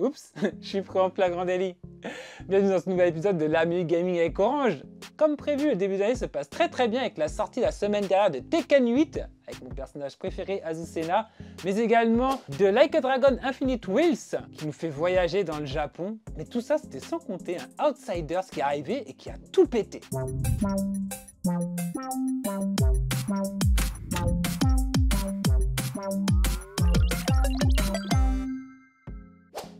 Oups, je suis pris en flagrant délit. Bienvenue dans ce nouvel épisode de l'AMU Gaming avec Orange. Comme prévu, le début d'année se passe très bien avec la sortie la semaine dernière de Tekken 8, avec mon personnage préféré Azucena, mais également de Like a Dragon Infinite Wheels, qui nous fait voyager dans le Japon. Mais tout ça, c'était sans compter un Outsiders qui est arrivé et qui a tout pété.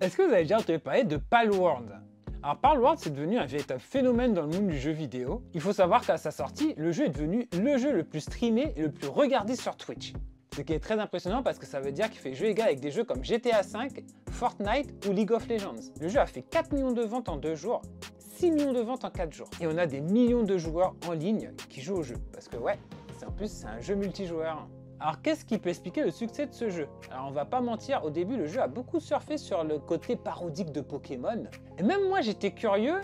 Est-ce que vous avez déjà entendu parler de Palworld? Alors Palworld, c'est devenu un véritable phénomène dans le monde du jeu vidéo. Il faut savoir qu'à sa sortie, le jeu est devenu le jeu le plus streamé et le plus regardé sur Twitch. Ce qui est très impressionnant parce que ça veut dire qu'il fait jeu égal avec des jeux comme GTA V, Fortnite ou League of Legends. Le jeu a fait 4 millions de ventes en 2 jours, 6 millions de ventes en 4 jours. Et on a des millions de joueurs en ligne qui jouent au jeu. Parce que ouais, en plus c'est un jeu multijoueur. Alors qu'est-ce qui peut expliquer le succès de ce jeu? Alors on va pas mentir, au début le jeu a beaucoup surfé sur le côté parodique de Pokémon. Et même moi j'étais curieux,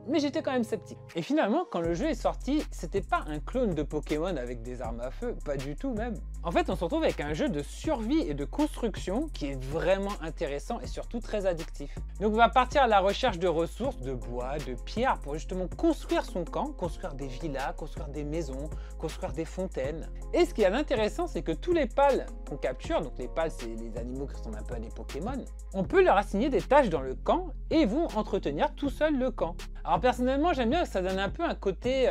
mais j'étais quand même sceptique. Et finalement, quand le jeu est sorti, c'était pas un clone de Pokémon avec des armes à feu, pas du tout même. En fait, on se retrouve avec un jeu de survie et de construction qui est vraiment intéressant et surtout très addictif. Donc on va partir à la recherche de ressources, de bois, de pierres pour justement construire son camp, construire des villas, construire des maisons, construire des fontaines. Et ce qui est intéressant, c'est que tous les pals qu'on capture, donc les pals c'est les animaux qui ressemblent un peu à des Pokémon, on peut leur assigner des tâches dans le camp et ils vont entretenir tout seul le camp. Alors personnellement, j'aime bien que ça donne un peu un côté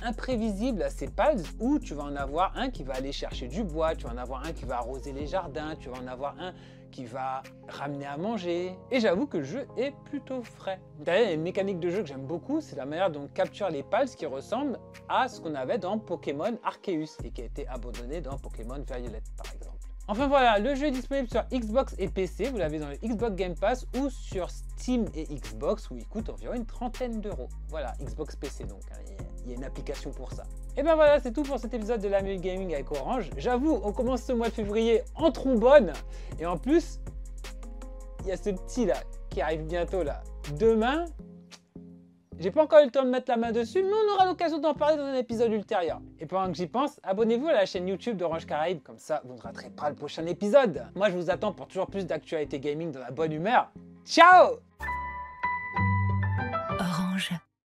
imprévisible à ces pals où tu vas en avoir un qui va aller chercher du bois, tu vas en avoir un qui va arroser les jardins, tu vas en avoir un qui va ramener à manger. Et j'avoue que le jeu est plutôt frais. D'ailleurs, il y a une mécanique de jeu que j'aime beaucoup, c'est la manière dont on capture les pals qui ressemble à ce qu'on avait dans Pokémon Arceus et qui a été abandonné dans Pokémon Violet par exemple. Enfin voilà, le jeu est disponible sur Xbox et PC, vous l'avez dans le Xbox Game Pass ou sur Steam et Xbox où il coûte environ une trentaine d'euros. Voilà, Xbox PC donc, hein, il y a une application pour ça. Et ben voilà, c'est tout pour cet épisode de l'AMU Gaming avec Orange. J'avoue, on commence ce mois de février en trombone et en plus, il y a ce petit là qui arrive bientôt là. Demain, j'ai pas encore eu le temps de mettre la main dessus, mais on aura l'occasion d'en parler dans un épisode ultérieur. Et pendant que j'y pense, abonnez-vous à la chaîne YouTube d'Orange Caraïbes, comme ça vous ne raterez pas le prochain épisode. Moi je vous attends pour toujours plus d'actualité gaming dans la bonne humeur. Ciao! Orange.